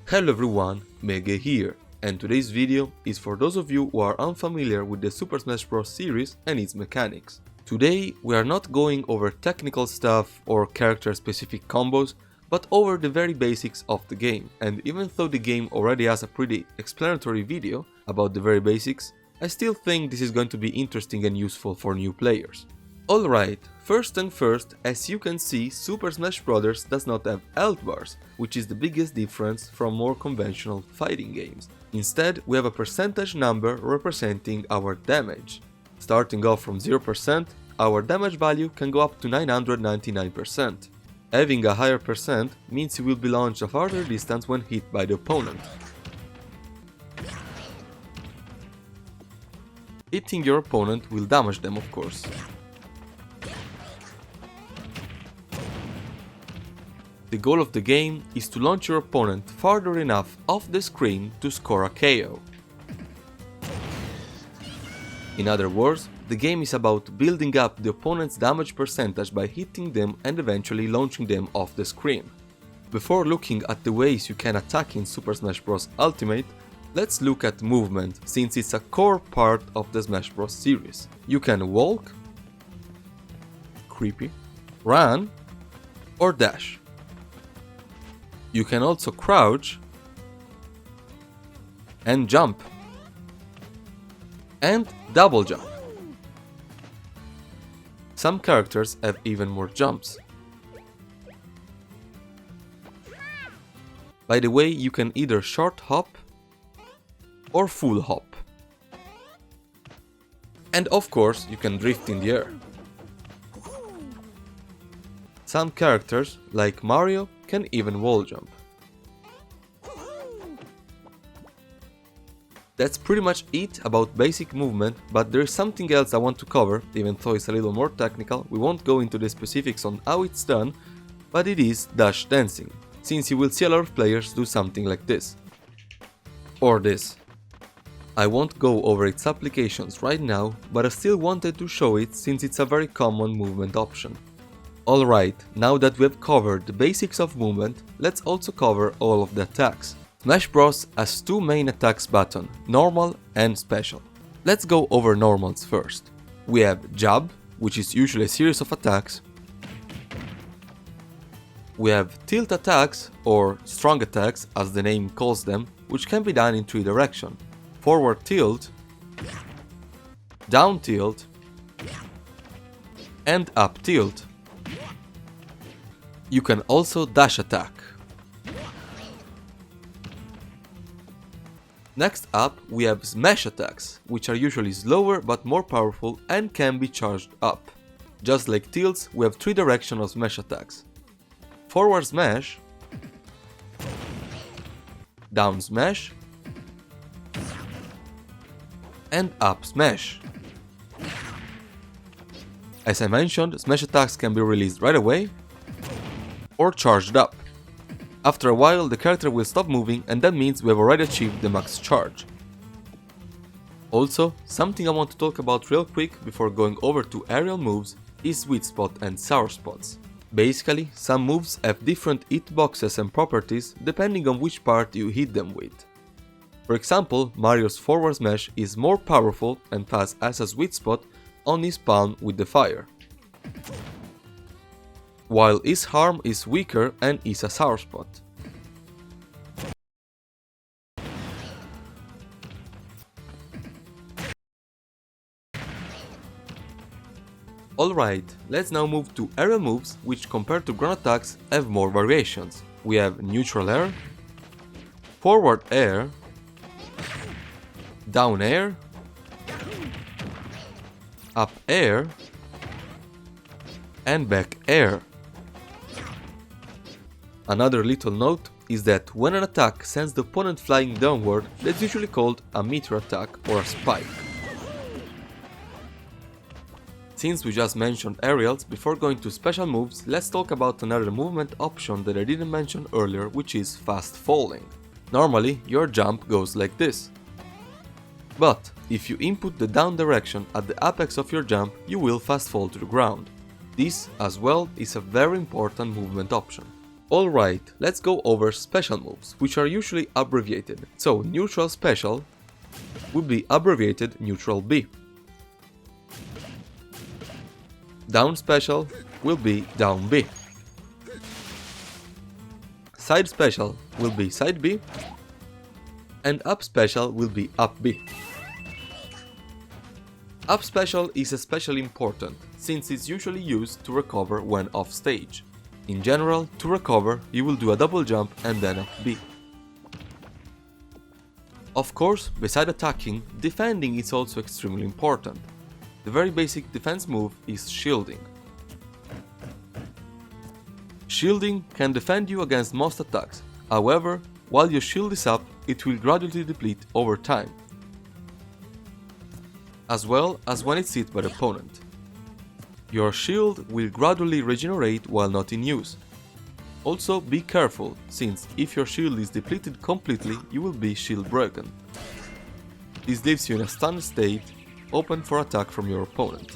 Hello everyone, Mege here, and today's video is for those of you who are unfamiliar with the Super Smash Bros. Series and its mechanics. Today we are not going over technical stuff or character-specific combos, but over the very basics of the game, and even though the game already has a pretty explanatory video about the very basics, I still think this is going to be interesting and useful for new players. Alright, first thing first, as you can see, Super Smash Bros. Does not have health bars, which is the biggest difference from more conventional fighting games. Instead, we have a percentage number representing our damage. Starting off from 0%, our damage value can go up to 999%. Having a higher percent means you will be launched a farther distance when hit by the opponent. Hitting your opponent will damage them, of course. The goal of the game is to launch your opponent farther enough off the screen to score a KO. In other words, the game is about building up the opponent's damage percentage by hitting them and eventually launching them off the screen. Before looking at the ways you can attack in Super Smash Bros. Ultimate, let's look at movement, since it's a core part of the Smash Bros. Series. You can walk, creepy, run, or dash. You can also crouch and jump and double jump. Some characters have even more jumps. By the way, you can either short hop or full hop. And of course, you can drift in the air. Some characters, like Mario, can even wall jump. That's pretty much it about basic movement, but there is something else I want to cover, even though it's a little more technical. We won't go into the specifics on how it's done, but it is dash dancing, since you will see a lot of players do something like this. Or this. I won't go over its applications right now, but I still wanted to show it since it's a very common movement option. Alright, now that we have covered the basics of movement, let's also cover all of the attacks. Smash Bros. Has two main attacks button, normal and special. Let's go over normals first. We have jab, which is usually a series of attacks. We have tilt attacks, or strong attacks as the name calls them, which can be done in three directions. Forward tilt, down tilt, and up tilt. You can also dash attack. Next up, we have smash attacks, which are usually slower but more powerful and can be charged up. Just like tilts, we have three directions of smash attacks. Forward smash, down smash, and up smash. As I mentioned, smash attacks can be released right away or charged up. After a while, the character will stop moving, and that means we have already achieved the max charge. Also, something I want to talk about real quick before going over to aerial moves is sweet spot and sour spots. Basically, some moves have different hitboxes and properties depending on which part you hit them with. For example, Mario's forward smash is more powerful and thus has a sweet spot on his palm with the fire, while his harm is weaker and is a sour spot. Alright, let's now move to aerial moves, which compared to ground attacks have more variations. We have neutral air, forward air, down air, up air, and back air. Another little note is that when an attack sends the opponent flying downward, that's usually called a meteor attack or a spike. Since we just mentioned aerials, before going to special moves, let's talk about another movement option that I didn't mention earlier, which is fast falling. Normally, your jump goes like this. But if you input the down direction at the apex of your jump, you will fast fall to the ground. This, as well, is a very important movement option. Alright, let's go over special moves, which are usually abbreviated. So neutral special would be abbreviated neutral B. Down special will be down B. Side special will be side B. And up special will be up B. Up special is especially important, since it's usually used to recover when off stage. In general, to recover, you will do a double jump and then up B. Of course, beside attacking, defending is also extremely important. The very basic defense move is shielding. Shielding can defend you against most attacks, however, while your shield is up, it will gradually deplete over time, as well as when it's hit by the opponent. Your shield will gradually regenerate while not in use. Also be careful, since if your shield is depleted completely, you will be shield broken. This leaves you in a stunned state, open for attack from your opponent.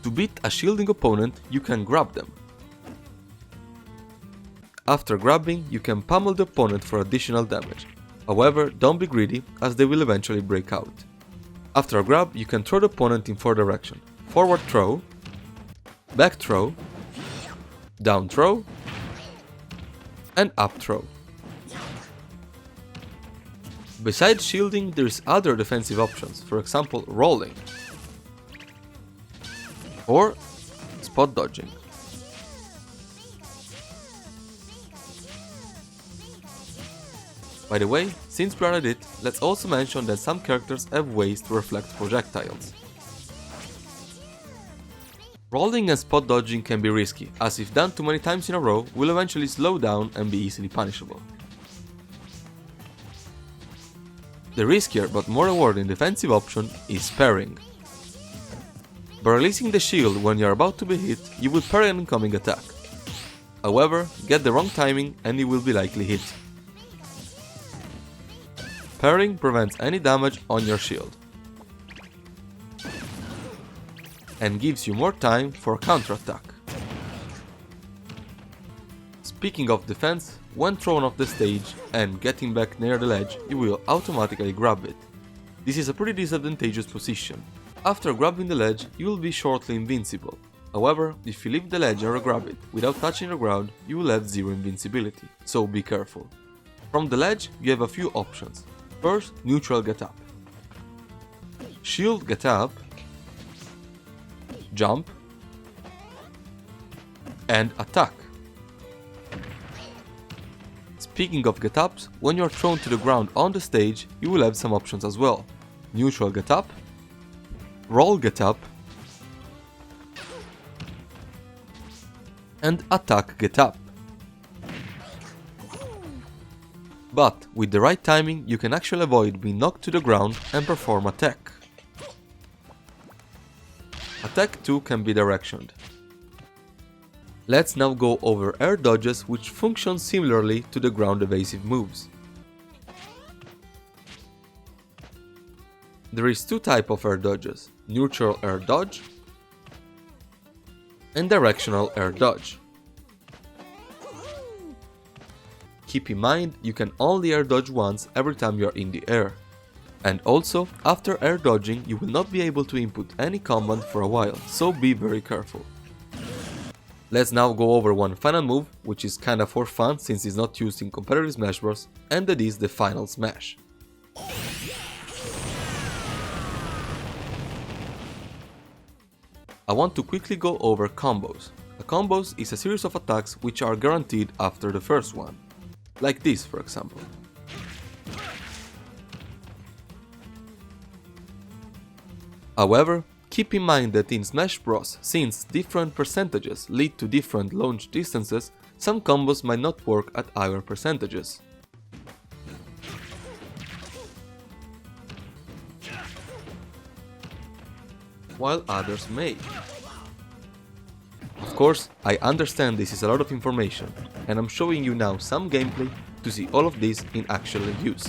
To beat a shielding opponent, you can grab them. After grabbing, you can pummel the opponent for additional damage. However, don't be greedy, as they will eventually break out. After a grab, you can throw the opponent in 4 directions: forward throw, back throw, down throw, and up throw. Besides shielding, there is other defensive options, for example rolling or spot dodging. By the way, since we are at it, let's also mention that some characters have ways to reflect projectiles. Rolling and spot dodging can be risky, as if done too many times in a row, will eventually slow down and be easily punishable. The riskier but more rewarding defensive option is parrying. By releasing the shield when you are about to be hit, you will parry an incoming attack. However, get the wrong timing and you will be likely hit. Parrying prevents any damage on your shield and gives you more time for a counterattack. Speaking of defense, when thrown off the stage and getting back near the ledge, you will automatically grab it. This is a pretty disadvantageous position. After grabbing the ledge, you will be shortly invincible. However, if you leave the ledge and grab it without touching the ground, you will have 0 invincibility, so be careful. From the ledge, you have a few options. First, neutral get up, shield get up, jump, and attack. Speaking of get ups, when you are thrown to the ground on the stage, you will have some options as well. Neutral get up, roll get up, and attack get up. But with the right timing, you can actually avoid being knocked to the ground and perform attack. Attack 2 can be directioned. Let's now go over air dodges, which function similarly to the ground evasive moves. There is 2 types of air dodges: neutral air dodge and directional air dodge. Keep in mind, you can only air dodge once every time you are in the air. And also, after air dodging, you will not be able to input any command for a while, so be very careful. Let's now go over one final move, which is kinda for fun since it's not used in competitive Smash Bros, and that is the final smash. I want to quickly go over combos. A combos is a series of attacks which are guaranteed after the first one. Like this, for example. However, keep in mind that in Smash Bros, since different percentages lead to different launch distances, some combos might not work at higher percentages. While others may. Of course, I understand this is a lot of information, and I'm showing you now some gameplay to see all of this in actual use.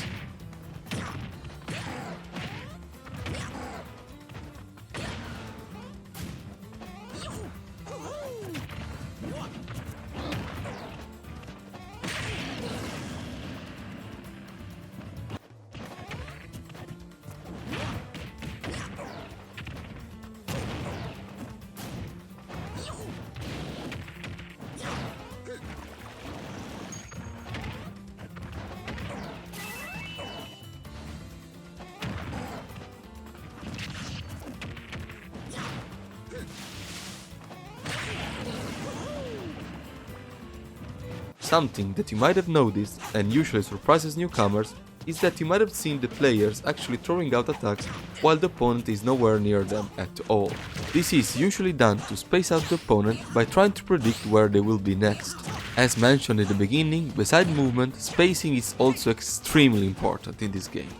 Something that you might have noticed, and usually surprises newcomers, is that you might have seen the players actually throwing out attacks while the opponent is nowhere near them at all. This is usually done to space out the opponent by trying to predict where they will be next. As mentioned in the beginning, beside movement, spacing is also extremely important in this game.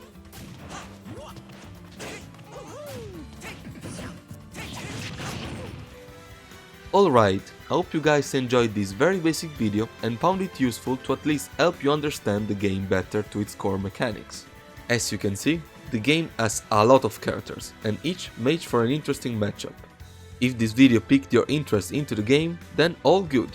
Alright, I hope you guys enjoyed this very basic video and found it useful to at least help you understand the game better to its core mechanics. As you can see, the game has a lot of characters and each makes for an interesting matchup. If this video piqued your interest into the game, then all good.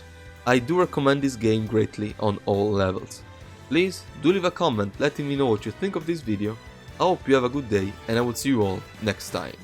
I do recommend this game greatly on all levels. Please do leave a comment letting me know what you think of this video. I hope you have a good day and I will see you all next time.